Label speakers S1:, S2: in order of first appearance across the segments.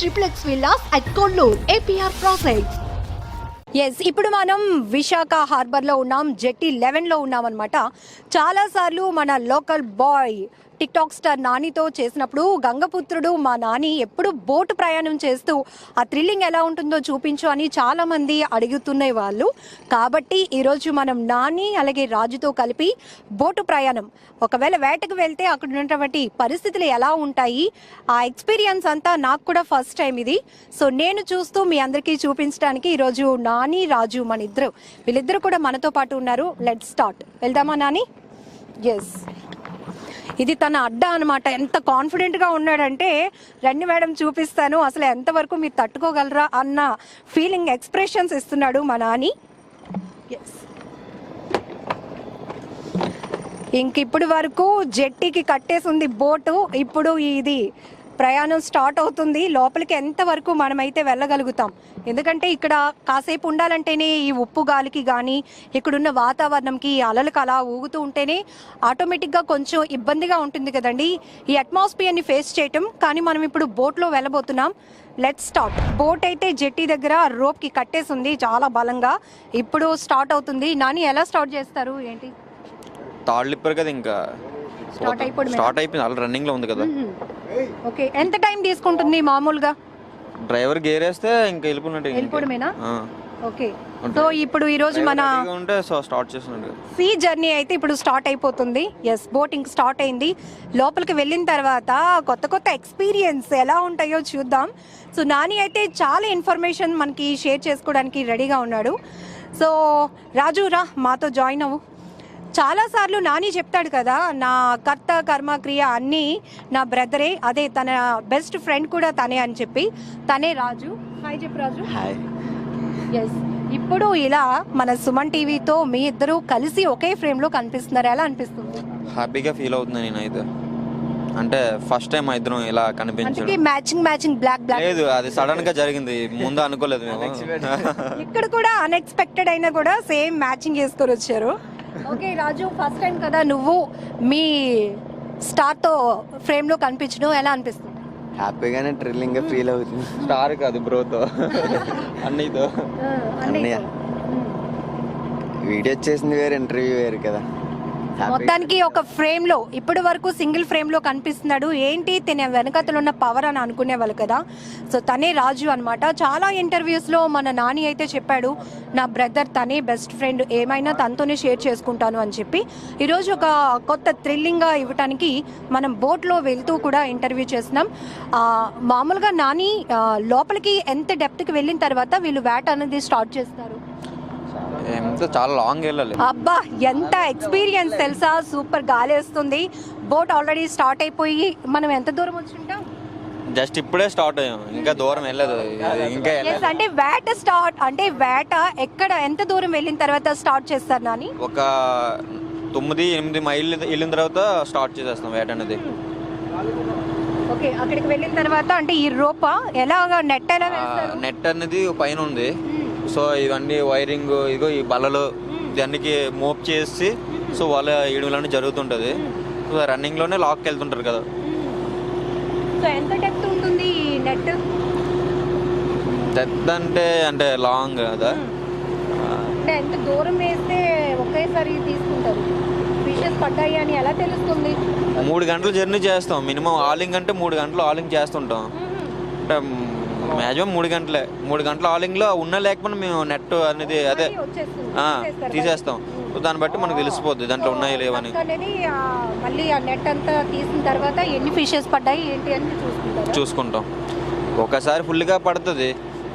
S1: triplex villas at Kollur, APR Projects. Yes ఇప్పుడు మనం విశాఖ హార్బర్లో ఉన్నాం, జెట్టి 11లో ఉన్నాం అనమాట. చాలాసార్లు మన local boy TikTok star నానితో చేసినప్పుడు గంగపుత్రుడు మా నాని ఎప్పుడు బోటు ప్రయాణం చేస్తూ ఆ థ్రిల్లింగ్ ఎలా ఉంటుందో చూపించు అని చాలామంది అడుగుతున్న వాళ్ళు. కాబట్టి ఈరోజు మనం నాని అలాగే రాజుతో కలిపి బోటు ప్రయాణం, ఒకవేళ వేటకు వెళ్తే అక్కడ ఉన్నటువంటి పరిస్థితులు ఎలా ఉంటాయి, ఆ ఎక్స్పీరియన్స్ అంతా నాకు కూడా ఫస్ట్ టైం ఇది. సో నేను చూస్తూ మీ అందరికీ చూపించడానికి ఈరోజు నాని రాజు వీళ్ళిద్దరు కూడా మనతో పాటు ఉన్నారు. Let start. వెళ్దామా నాని? ఎస్, ఇది తన అడ్డా అనమాట. ఎంత కాన్ఫిడెంట్గా ఉన్నాడంటే రండి మేడం చూపిస్తాను, అసలు ఎంతవరకు మీరు తట్టుకోగలరా అన్న ఫీలింగ్ ఎక్స్ప్రెషన్స్ ఇస్తున్నాడు మా నాని. ఎస్, ఇంకిప్పుడు వరకు జెట్టీకి కట్టేసి ఉంది బోటు, ఇప్పుడు ఇది ప్రయాణం స్టార్ట్ అవుతుంది. లోపలికి ఎంతవరకు మనమైతే వెళ్ళగలుగుతాం, ఎందుకంటే ఇక్కడ కాసేపు ఉండాలంటేనే ఈ ఉప్పు గాలికి కానీ ఇక్కడున్న వాతావరణంకి అలలకు అలా ఊగుతూ ఉంటేనే ఆటోమేటిక్గా కొంచెం ఇబ్బందిగా ఉంటుంది కదండి ఈ అట్మాస్ఫియర్ని ఫేస్ చేయటం. కానీ మనం ఇప్పుడు బోట్లో వెళ్ళబోతున్నాం. Let's start. బోట్ అయితే జెట్టి దగ్గర రోప్కి కట్టేసి ఉంది చాలా బలంగా. ఇప్పుడు స్టార్ట్ అవుతుంది. నాని ఎలా స్టార్ట్ చేస్తారు ఏంటి?
S2: తాళ్ళు ఇప్పారు కదా, ఇంకా స్టార్ట్ అయిపోయింది, ఆల్రెడీ రన్నింగ్ లో ఉంది కదా.
S1: ఓకే, ఎంత టైం తీసుకుంటుంది మామూలుగా?
S2: డ్రైవర్ గేర్ వేస్తే ఇంకా
S1: వెళ్ళిపోవడమేనా? ఓకే, సో ఇప్పుడు ఈ రోజు మన
S2: స్టార్ట్ చేస్తున్నాడు
S1: సీ జర్నీ అయితే ఇప్పుడు స్టార్ట్ అయిపోతుంది. ఎస్, బోటింగ్ స్టార్ట్ అయింది. లోపలికి వెళ్ళిన తర్వాత కొత్త కొత్త ఎక్స్పీరియన్స్ ఎలా ఉంటాయో చూద్దాం. సో నాని అయితే చాలా ఇన్ఫర్మేషన్ మనకి షేర్ చేసుకోవడానికి రెడీగా ఉన్నాడు. సో రాజు రా, మాతో జాయిన్ అవ్వు. చాలాసార్లు నాని చెప్తాడు కదా, నా కర్త కర్మ క్రియ అన్నీ నా బ్రదరే, అదే తన బెస్ట్ ఫ్రెండ్ కూడా తనే అని చెప్పి. తనే రాజు. హాయ్ చెప్పు రాజు.
S2: హాయ్.
S1: ఎస్, ఇప్పుడు ఇలా మన సుమన్ టీవీతో మీ ఇద్దరు కలిసి ఒకే ఫ్రేమ్లో కనిపిస్తున్నారు, ఎలా అనిపిస్తుంది?
S2: హ్యాపీగా ఫీల్ అవుతుంది నేనైతే. అంటే ఫస్ట్ టైం మా ఇద్దరం ఇలా కనిపించింది.
S1: మ్యాచింగ్ బ్లాక్
S2: లేదు, అది సడన్ గా జరిగింది, ముందు అనుకోలేదు మేము.
S1: ఇక్కడ కూడా అన్ఎక్స్పెక్టెడ్ అయినా కూడా సేమ్ మ్యాచింగ్ చేసుకొని వచ్చారు. ఓకే రాజు, ఫస్ట్ టైం కదా నువ్వు మీ స్టార్తో ఫ్రేమ్లో కనిపించడం, ఎలా అనిపిస్తుంది?
S3: హ్యాపీగానే థ్రిల్లింగ్ గా ఫీల్ అవుతుంది.
S2: స్టార్ కాదు బ్రోతో, అన్నయ్యతో.
S3: అన్నయ్య వీడియో చేసింది వేరు, ఇంటర్వ్యూ వేరు కదా.
S1: మొత్తానికి ఒక ఫ్రేమ్ లో ఇప్పటి వరకు సింగిల్ ఫ్రేమ్ లో కనిపిస్తున్నాడు. ఏంటి తన వెనకతలు ఉన్న పవర్ అని అనుకునేవాళ్ళు కదా. సో తనే రాజు అనమాట. చాలా ఇంటర్వ్యూస్ లో మన నాని అయితే చెప్పాడు, నా బ్రదర్ తనే బెస్ట్ ఫ్రెండ్, ఏమైనా తనతోనే షేర్ చేసుకుంటాను అని చెప్పి. ఈరోజు ఒక కొత్త థ్రిల్లింగ్ గా ఇవ్వటానికి మనం బోట్ లో వెళ్తూ కూడా ఇంటర్వ్యూ చేస్తున్నాం. మామూలుగా నాని లోపలికి ఎంత డెప్త్ కి వెళ్ళిన తర్వాత వీళ్ళు వేట అనేది స్టార్ట్ చేస్తారు?
S2: చాలా లాంగ్ వెళ్ళాలి.
S1: అబ్బా, ఎంత ఎక్స్పీరియన్స్ తెలుసా, సూపర్ గాలి వస్తుంది. బోట్ ఆల్రెడీ స్టార్ట్ అయిపోయి మనం ఎంత దూరం వచ్చుంటాం?
S2: జస్ట్ ఇప్పుడే స్టార్ట్ అయ్యాం, ఇంకా దూరం వెళ్ళదు. ఇంకా
S1: అంటే వేట స్టార్ట్ అంటే వేట ఎక్కడ ఎంత దూరం వెళ్ళిన తర్వాత స్టార్ట్ చేస్తారు నాని?
S2: ఒక 9-8 మైళ్ళు వెళ్ళిన తర్వాత స్టార్ట్ చేసేస్తాం వేట అనేది.
S1: ఓకే, అక్కడికి వెళ్ళిన తర్వాత అంటే ఈ రోపా ఎలాగా నెట్ ఎలా వేస్తారు?
S2: నెట్ అనేది పైన ఉంది. సో ఇవన్నీ వైరింగ్, ఇదిగో ఈ బల్లలు దానికి మోప్ చేసి సో వాళ్ళ ఈడుగులన్నీ జరుగుతుంటుంది. సో రన్నింగ్లోనే లాక్కి వెళ్తుంటారు కదా.
S1: సో ఎంత డెప్త్ ఉంటుంది ఈ నెట్?
S2: డెప్త్ అంటే లాంగ్ కదా.
S1: అంటే ఎంత దూరం వేస్తే ఒకేసారి తీసుకుంటారు? ఫిషెస్ పడ్డాయి అని ఎలా తెలుస్తుంది?
S2: 3 గంటలు జర్నీ చేస్తాం మినిమం. ఆలింగ్ అంటే 3 గంటలు ఆలింగ్ చేస్తుంటాం. అంటే మ్యాక్సిమం 3 గంటలే. 3 గంటల ఆలింగ్లో ఉన్న లేకపోతే మేము నెట్ అనేది అదే తీసేస్తాం. దాన్ని బట్టి మనకు తెలిసిపోద్ది దాంట్లో ఉన్నాయి లేవని.
S1: మళ్ళీ ఆ నెట్ అంతా తీసిన తర్వాత ఎన్ని ఫిషెస్ పడ్డాయి ఏంటి అని
S2: చూసుకుంటాం. ఒకసారి ఫుల్గా పడుతుంది,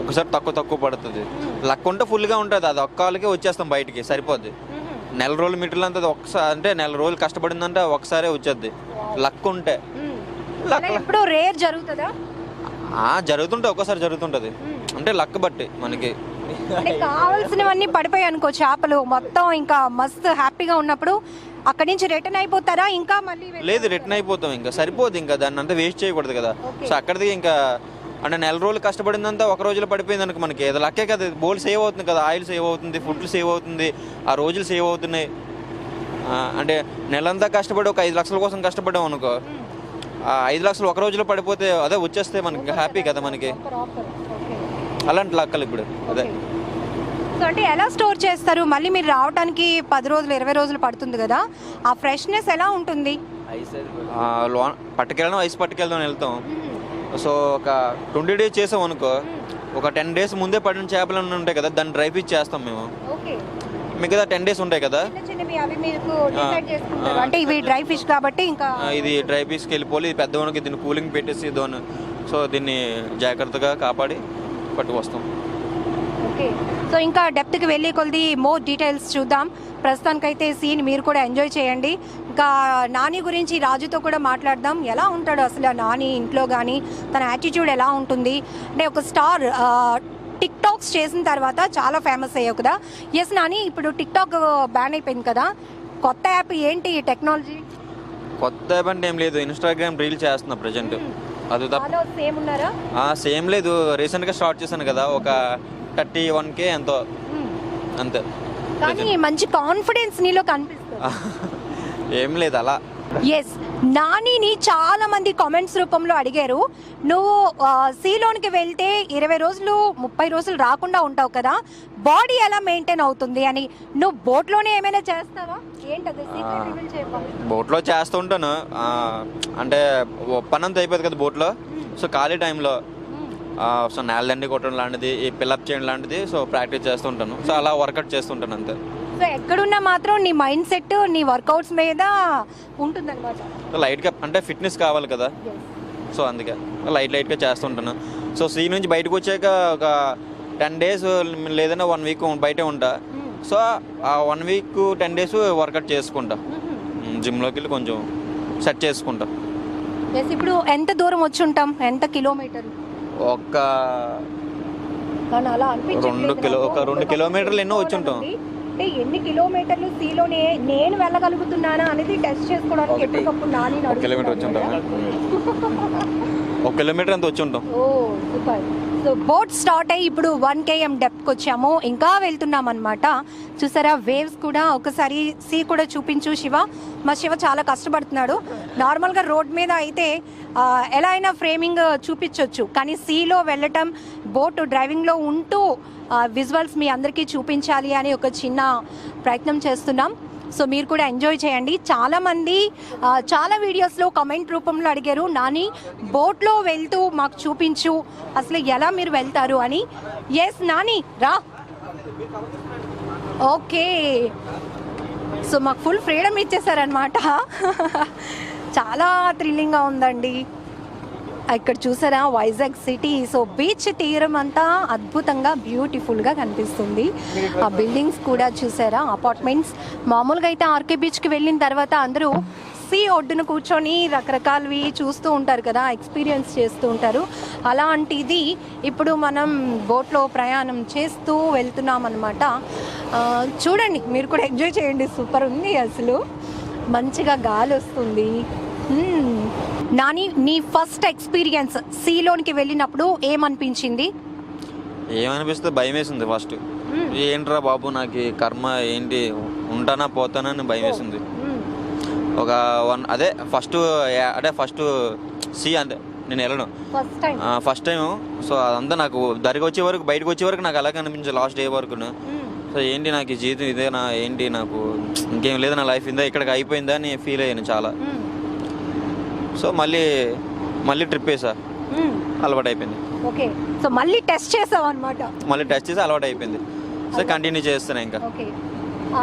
S2: ఒకసారి తక్కువ పడుతుంది. లక్ ఉంటే ఫుల్గా ఉంటుంది, అది ఒక్కళ్ళకే వచ్చేస్తాం బయటికి, సరిపోద్ది. నెల రోజులు మీటర్లు అంతా ఒకసారి, అంటే నెల రోజులు కష్టపడిందంటే ఒకసారే వచ్చేద్ది లక్ ఉంటే.
S1: ఇప్పుడు రేర్ జరుగుతుందా?
S2: జరుగుతుంటే ఒక్కోసారి జరుగుతుంటది, అంటే లక్ బట్టి మనకి.
S1: కావాల్సినవన్నీ పడిపోయాయి అనుకో చేపలు మొత్తం, ఇంకా మస్తు హ్యాపీగా ఉన్నప్పుడు అక్కడి నుంచి రిటర్న్ అయిపోతారా? ఇంకా మళ్ళీ
S2: లేదు, రిటర్న్ అయిపోతాం, ఇంకా సరిపోదు, ఇంకా దాన్ని అంతా వేస్ట్ చేయకూడదు కదా. సో అక్కడికి ఇంకా అంటే నెల రోజులు కష్టపడిందంతా ఒక రోజులో పడిపోయింది అనుకో, మనకి అది లక్కే కదా. బోల్ సేవ్ అవుతుంది కదా, ఆయిల్ సేవ్ అవుతుంది, ఫుడ్ సేవ్ అవుతుంది, ఆ రోజులు సేవ్ అవుతున్నాయి. అంటే నెలంతా కష్టపడి ఒక 5 లక్షల కోసం కష్టపడ్డాం అనుకో, 5 లక్షలు ఒక రోజులో పడిపోతే అదే వచ్చేస్తే మనకి హ్యాపీ కదా మనకి. అలాంటి లక్కలు ఇప్పుడు అదే.
S1: సో అంటే ఎలా స్టోర్ చేస్తారు? మళ్ళీ మీరు రావడానికి 10 రోజులు 20 రోజులు పడుతుంది కదా, ఆ ఫ్రెష్నెస్ ఎలా ఉంటుంది?
S2: పట్టుకెళ్ళడం ఐస్ పట్టుకెళ్దాం వెళ్తాం. సో ఒక 20 డేస్ చేసాం అనుకో, ఒక 10 డేస్ ముందే పడిన చేపలు ఉంటాయి కదా, దాన్ని డ్రై ఫిష్ చేస్తాం మేము. మిగతా 10 డేస్ ఉంటాయి కదా,
S1: అంటే ఇవి డ్రై ఫిష్ కాబట్టి ఇంకా
S2: ఇది డ్రై ఫిష్కి వెళ్ళిపోయి పెద్ద వరకు దీన్ని కూలింగ్ పెట్టేసి సో దీన్ని జాగ్రత్తగా కాపాడి పట్టుకొస్తాం.
S1: ఓకే, సో ఇంకా డెప్త్కి వెళ్ళి కొద్ది మోర్ డీటెయిల్స్ చూద్దాం. ప్రస్తుతానికైతే సీన్ మీరు కూడా ఎంజాయ్ చేయండి. ఇంకా నాని గురించి రాజుతో కూడా మాట్లాడదాం. ఎలా ఉంటాడు అసలు నాని ఇంట్లో కానీ, తన యాటిట్యూడ్ ఎలా ఉంటుంది? అంటే ఒక స్టార్ టిక్ టాక్స్ చేసిన తర్వాత చాలా ఫేమస్ అయ్యావు కదా. ఎస్ నాని, ఇప్పుడు టిక్ టాక్ బ్యాన్ అయిపోయింది కదా, కొత్త యాప్ ఏంటి టెక్నాలజీ?
S2: కొత్త యాప్ అంటే ఏం లేదు, ఇన్స్టాగ్రామ్ రీల్ చేస్తున్నా ప్రజెంట్. అది తప్ప
S1: సేమ్ ఉన్నారా?
S2: సేమ్ లేదు, రీసెంట్గా స్టార్ట్ చేశాను కదా, ఒక 31K ఎంతో అంతే.
S1: కానీ మంచి కాన్ఫిడెన్స్ నీలో కనిపిస్తుంది.
S2: ఏం లేదు అలా.
S1: ఎస్, నానిని చాలా మంది కామెంట్స్ రూపంలో అడిగారు, నువ్వు సీలోనికి వెళ్తే 20 రోజులు 30 రోజులు రాకుండా ఉంటావు కదా, బాడీ ఎలా మెయింటైన్ అవుతుంది అని. నువ్వు బోట్లోనే ఏమైనా చేస్తావా? ఏంటది
S2: బోట్లో చేస్తూ ఉంటాను. అంటే పని అంతా అయిపోతుంది కదా బోట్లో. సో ఖాళీ టైంలో సో నేలదండి కొట్టడం లాంటిది, ఈ పిల్లప్ చేయడం లాంటిది, సో ప్రాక్టీస్ చేస్తుంటాను. సో అలా వర్కౌట్ చేస్తుంటాను అంతే.
S1: సో ఎక్కడున్నా మాత్రం నీ మైండ్ సెట్ నీ వర్కౌట్స్ మీద ఉంటుందన్నమాట.
S2: లైట్గా అంటే ఫిట్నెస్ కావాలి కదా, సో అందుకే లైట్గా చేస్తుంటాను. సో సీ నుంచి బయటకు వచ్చాక ఒక 10 డేస్ లేదన్నా 1 వీక్ బయటే ఉంటా. సో ఆ 1 వీక్ 10 డేస్ వర్కౌట్ చేసుకుంటా, జిమ్లోకి వెళ్ళి కొంచెం సెట్ చేసుకుంటా.
S1: ఇప్పుడు ఎంత దూరం వచ్చి ఉంటాం? ఎంత కిలోమీటర్?
S2: ఒక 2 కిలోమీటర్లు ఎన్నో వచ్చి ఉంటాం.
S1: అంటే ఎన్ని కిలోమీటర్లు సీలోనే నేను వెళ్ళగలుగుతున్నానా అనేది టెస్ట్ చేసుకోవడానికి ఎప్పటికప్పుడు నాని
S2: 1 కిలోమీటర్ వచ్చి ఉంటాం. 1 కిలోమీటర్ అంత వచ్చి ఉంటాం.
S1: ఓ సూపర్. సో బోట్ స్టార్ట్ అయ్యి ఇప్పుడు 1 km డెప్త్కి వచ్చాము, ఇంకా వెళ్తున్నాం అనమాట. చూసారా వేవ్స్ కూడా. ఒకసారి సీ కూడా చూపించు శివ. మా శివ చాలా కష్టపడుతున్నాడు. నార్మల్గా రోడ్ మీద అయితే ఎలా అయినా ఫ్రేమింగ్ చూపించవచ్చు, కానీ సీలో వెళ్ళటం, బోట్ డ్రైవింగ్లో ఉంటూ విజువల్స్ మీ అందరికీ చూపించాలి అని ఒక చిన్న ప్రయత్నం చేస్తున్నాం. సో మీరు కూడా ఎంజాయ్ చేయండి. చాలామంది చాలా వీడియోస్లో కమెంట్ రూపంలో అడిగారు, నాని బోట్లో వెళ్తూ మాకు చూపించు, అసలు ఎలా మీరు వెళ్తారు అని. ఎస్ నాని రా. ఓకే, సో మాకు ఫుల్ ఫ్రీడమ్ ఇచ్చేసారనమాట. చాలా థ్రిల్లింగ్గా ఉందండి. ఇక్కడ చూసారా వైజాగ్ సిటీ. సో బీచ్ తీరం అంతా అద్భుతంగా బ్యూటిఫుల్గా కనిపిస్తుంది. ఆ బిల్డింగ్స్ కూడా చూసారా, అపార్ట్మెంట్స్. మామూలుగా అయితే ఆర్కే బీచ్కి వెళ్ళిన తర్వాత అందరూ సీ ఒడ్డున కూర్చొని రకరకాలవి చూస్తూ ఉంటారు కదా, ఎక్స్పీరియన్స్ చేస్తూ ఉంటారు. అలాంటిది ఇప్పుడు మనం బోట్లో ప్రయాణం చేస్తూ వెళ్తున్నాం అన్నమాట. చూడండి, మీరు కూడా ఎంజాయ్ చేయండి. సూపర్ ఉంది అసలు, మంచిగా గాలి వస్తుంది. నాని, నీ ఫస్ట్ ఎక్స్పీరియన్స్ సీలోనికి వెళ్ళినప్పుడు ఏమనిపించింది?
S2: ఏమనిపిస్తుంది, భయం వేసింది ఫస్ట్. ఏంట్రా బాబు నాకు కర్మ, ఏంటి ఉంటానా పోతానా అని భయం వేసింది. ఒక అదే ఫస్ట్ సీ అంతే నేను వెళ్ళను ఫస్ట్ టైం. సో అదంతా నాకు దరికి వచ్చే వరకు, బయటకు వచ్చే వరకు నాకు అలాగే అనిపించింది లాస్ట్ డే వరకు. సో ఏంటి నాకు ఈ జీవితం ఇదేనా, ఏంటి నాకు ఇంకేం లేదు, నా లైఫ్ ఇందా ఇక్కడికి అయిపోయిందా అని ఫీల్ అయ్యాను చాలా. సో మళ్ళీ ట్రిప్ వేసా, అలవాటు అయిపోయింది.
S1: ఓకే, సో మళ్ళీ టెస్ట్ చేసావు అనమాట.
S2: మళ్ళీ టెస్ట్ చేసి అలవాటు అయిపోయింది. సో కంటిన్యూ చేస్తున్నా ఇంకా.
S1: ఓకే,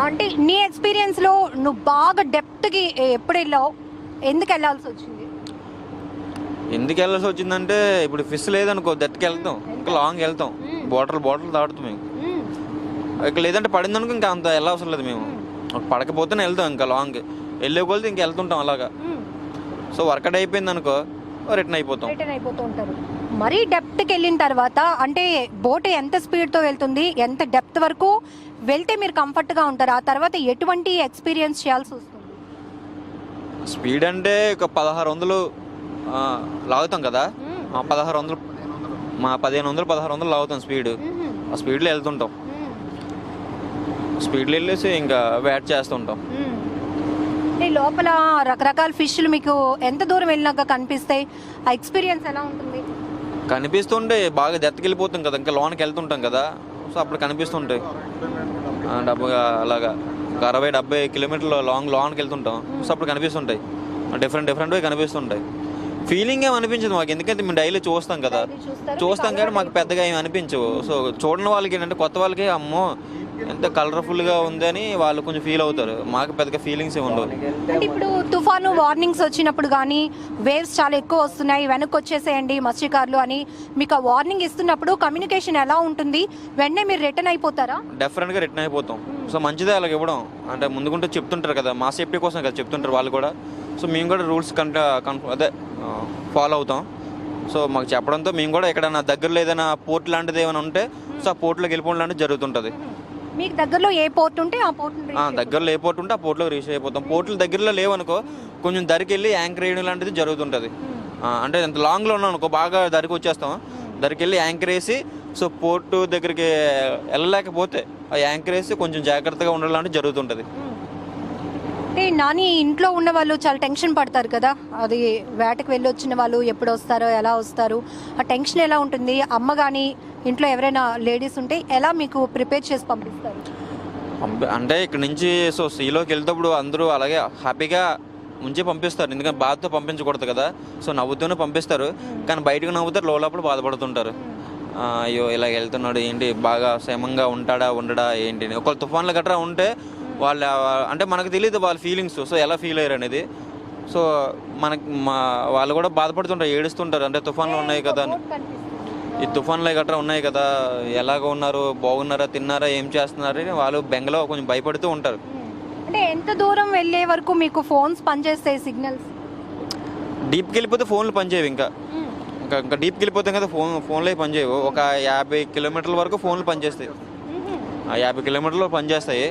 S1: అంటే నీ ఎక్స్పీరియన్స్లో నువ్వు బాగా డెప్త్కి ఎప్పుడు వెళ్ళావు, ఎందుకు వెళ్ళాల్సి వచ్చింది?
S2: ఎందుకు వెళ్ళాల్సి వచ్చిందంటే, ఇప్పుడు ఫిష్ లేదనుకో దట్కి వెళ్తాం, ఇంకా లాంగ్ వెళ్తాం, బాటిల్ దాటుతాం మేము. ఇక్కడ లేదంటే పడింది అనుకో ఇంకా అంత వెళ్ళవసరం లేదు మేము. పడకపోతేనే వెళ్తాం, ఇంకా లాంగ్ వెళ్ళే కొలితే ఇంకా వెళ్తుంటాం అలాగా. సో వర్కౌట్ అయిపోయింది అనుకో రిటర్న్ అయిపోతూ
S1: ఉంటారు. మరీ డెప్త్కి వెళ్ళిన తర్వాత అంటే బోట్ ఎంత స్పీడ్తో వెళ్తుంది, ఎంత డెప్త్ వరకు వెళ్తే మీరు కంఫర్ట్గా ఉంటారు? ఆ తర్వాత ఎటువంటి ఎక్స్పీరియన్స్ చేయాల్సి వస్తుంది?
S2: స్పీడ్ అంటే ఒక 1600 లాగుతాం కదా, 1500 1600 లాగుతాం స్పీడ్. ఆ స్పీడ్లో వెళ్తుంటాం, స్పీడ్లో వెళ్ళేసి ఇంకా వెయిట్ చేస్తుంటాం.
S1: అంటే లోపల రకరకాల ఫిష్లు మీకు ఎంత దూరం వెళ్ళినాక కనిపిస్తాయి, ఆ ఎక్స్పీరియన్స్ ఎలా ఉంటుంది?
S2: కనిపిస్తుంటే బాగా దెత్తకెళ్ళిపోతాం కదా, ఇంకా లోనికి వెళ్తుంటాం కదా, సో అప్పుడు కనిపిస్తుంటాయి. అలాగా ఒక 60-70 కిలోమీటర్లు లోనికి వెళ్తుంటాం, సో అప్పుడు కనిపిస్తుంటాయి. డిఫరెంట్గా కనిపిస్తుంటాయి. ఫీలింగ్ ఏమి అనిపించదు మాకు, ఎందుకంటే మేము డైలీ చూస్తాం కదా, చూస్తాం కానీ మాకు పెద్దగా ఏమి అనిపించవు. సో చూడని వాళ్ళకి ఏంటంటే కొత్త వాళ్ళకి అమ్మో ఎంత కలర్ఫుల్గా ఉందని వాళ్ళు కొంచెం ఫీల్ అవుతారు. మాకు పెద్దగా ఫీలింగ్స్ ఏమి ఉండవు.
S1: అంటే ఇప్పుడు తుఫాను వార్నింగ్స్ వచ్చినప్పుడు కానీ వేవ్స్ చాలా ఎక్కువ వస్తున్నాయి, వెనక్కి వచ్చేసేయండి మత్స్యకారులు అని మీకు ఆ వార్నింగ్ ఇస్తున్నప్పుడు కమ్యూనికేషన్ ఎలా ఉంటుంది? వెంటనే మీరు రిటర్న్ అయిపోతారా?
S2: డెఫినెట్గా రిటర్న్ అయిపోతాం. సో మంచిదే అలాగ ఇవ్వడం, అంటే ముందుకుంటే చెప్తుంటారు కదా, మా సేఫ్టీ కోసం కదా చెప్తుంటారు వాళ్ళు కూడా. సో మేము కూడా రూల్స్ అదే ఫాలో అవుతాం. సో మాకు చెప్పడంతో మేము కూడా ఎక్కడైనా దగ్గరలో ఏదైనా పోర్ట్ లాంటిది ఏమైనా ఉంటే సో ఆ పోర్ట్లోకి వెళ్ళిపోవడం లాంటిది జరుగుతుంటుంది.
S1: మీకు దగ్గరలో ఏ పోర్ట్ ఉంటే ఆ పోర్ట్
S2: దగ్గరలో ఏ పోర్ట్ ఉంటే ఆ పోర్ట్లో రీచ్ అయిపోతాం. పోర్టులు దగ్గరలో లేవనుకో కొంచెం దరికి వెళ్ళి యాంకర్ వేయడం లాంటిది జరుగుతుంటుంది. అంటే ఎంత లాంగ్లో ఉన్నాం అనుకో బాగా దరికి వచ్చేస్తాం, దరికి వెళ్ళి యాంకర్ వేసి సో పోర్టు దగ్గరికి వెళ్ళలేకపోతే ఆ యాంకర్ వేసి కొంచెం జాగ్రత్తగా ఉండడం లాంటిది జరుగుతుంటుంది.
S1: అంటే నాని ఇంట్లో ఉన్న వాళ్ళు చాలా టెన్షన్ పడతారు కదా, అది వేటకు వెళ్ళి వచ్చిన వాళ్ళు ఎప్పుడు వస్తారో ఎలా వస్తారు, ఆ టెన్షన్ ఎలా ఉంటుంది? అమ్మ కానీ ఇంట్లో ఎవరైనా లేడీస్ ఉంటే ఎలా మీకు ప్రిపేర్ చేసి పంపిస్తారు?
S2: అంటే ఇక్కడ నుంచి సో సీలోకి వెళ్తేప్పుడు అందరూ అలాగే హ్యాపీగా ముంచే పంపిస్తారు, ఎందుకంటే బాధతో పంపించకూడదు కదా. సో నవ్వుతూనే పంపిస్తారు, కానీ బయటకు నవ్వుతారు, లోపల బాధపడుతుంటారు. అయ్యో ఇలా వెళ్తున్నాడు ఏంటి, బాగా క్షేమంగా ఉండడా ఏంటి. ఒకవేళ తుఫాన్లు గట్రా ఉంటే వాళ్ళ అంటే మనకు తెలియదు వాళ్ళ ఫీలింగ్స్, సో ఎలా ఫీల్ అయ్యారు అనేది. సో వాళ్ళు కూడా బాధపడుతుంటారు, ఏడుస్తుంటారు, అంటే తుఫాన్లు ఉన్నాయి కదా అని. ఈ తుఫాన్లు గట్రా ఉన్నాయి కదా, ఎలాగ ఉన్నారు, బాగున్నారా, తిన్నారా, ఏం చేస్తున్నారు అని వాళ్ళు బెంగలో కొంచెం భయపడుతూ ఉంటారు.
S1: అంటే ఎంత దూరం వెళ్ళే వరకు మీకు ఫోన్స్ పనిచేస్తాయి, సిగ్నల్స్?
S2: డీప్కి వెళ్ళిపోతే ఫోన్లు పనిచేయవు, ఇంకా డీప్కి వెళ్ళిపోతాం కదా ఫోన్లో పనిచేయవు. ఒక 50 కిలోమీటర్ల వరకు ఫోన్లు పనిచేస్తాయి, 50 కిలోమీటర్లు పనిచేస్తాయి.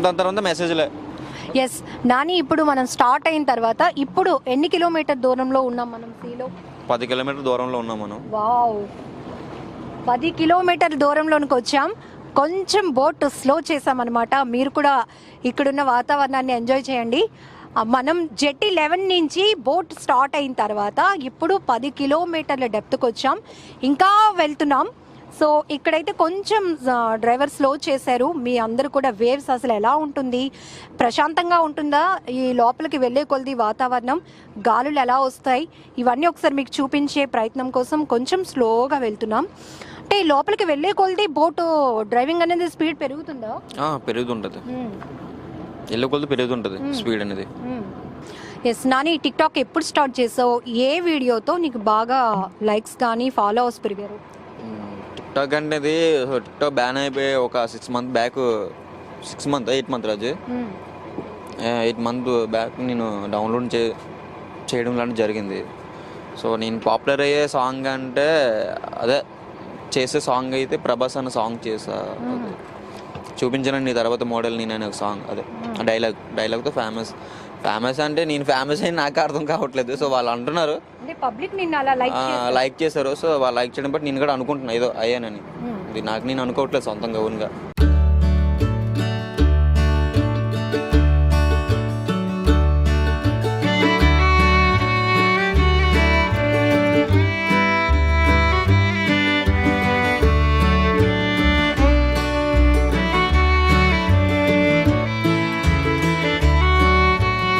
S2: దాని తర్వాత మెసేజ్లే.
S1: ఎస్ నాని, ఇప్పుడు మనం స్టార్ట్ అయిన తర్వాత ఇప్పుడు ఎన్ని కిలోమీటర్ దూరంలో ఉన్నాం మనం సీలో?
S2: 10 కిలోమీటర్ల దూరంలో ఉన్నాం మనం.
S1: వావ్, 10 కిలోమీటర్ దూరంలోనికి వచ్చాం. కొంచెం బోట్ స్లో చేసామన్నమాట. మీరు కూడా ఇక్కడున్న వాతావరణాన్ని ఎంజాయ్ చేయండి. మనం జెట్టి 11 నుంచి బోట్ స్టార్ట్ అయిన తర్వాత ఇప్పుడు 10 కిలోమీటర్ల డెప్త్కి వచ్చాం, ఇంకా వెళ్తున్నాం. సో ఇక్కడైతే కొంచెం డ్రైవర్ స్లో చేశారు. మీ అందరూ కూడా వేవ్స్ అసలు ఎలా ఉంటుంది, ప్రశాంతంగా ఉంటుందా, ఈ లోపలికి వెళ్ళే కొలది వాతావరణం, గాలులు ఎలా వస్తాయి, ఇవన్నీ ఒకసారి మీకు చూపించే ప్రయత్నం కోసం కొంచెం స్లోగా వెళ్తున్నాం. అంటే లోపలికి వెళ్ళే కొలది బోటు డ్రైవింగ్ అనేది స్పీడ్ పెరుగుతుందా?
S2: పెరుగుతుంటుంది, వెళ్ళే కొలది పెరుగుతుంటుంది స్పీడ్ అనేది.
S1: ఎస్ నాని, టిక్టాక్ ఎప్పుడు స్టార్ట్ చేసావు? ఏ వీడియోతో నీకు బాగా లైక్స్ కానీ ఫాలోవర్స్ పెరిగారు?
S2: టిక్టాక్ అనేది టిక్టాక్ బ్యాన్ అయిపోయి ఒక 8 మంత్ రాజు 8 మంత్ బ్యాక్ నేను డౌన్లోడ్ చేయడం లాంటిది జరిగింది. సో నేను పాపులర్ అయ్యే సాంగ్ అంటే అదే చేసే సాంగ్ అయితే ప్రభాస్ అన్న సాంగ్ చేసా, చూపించాను నీ తర్వాత మోడల్ నేను అనే ఒక సాంగ్. అదే డైలాగ్తో ఫేమస్ అంటే నేను ఫేమస్ అయిన నాకు అర్థం కావట్లేదు. సో వాళ్ళు అంటున్నారు లైక్ చేశారు, సో వాళ్ళు లైక్ చేయడం బట్టి నేను కూడా అనుకుంటున్నా ఏదో అయ్యానని. ఇది నాకు నేను అనుకోవట్లేదు సొంతంగా ఓన్గా.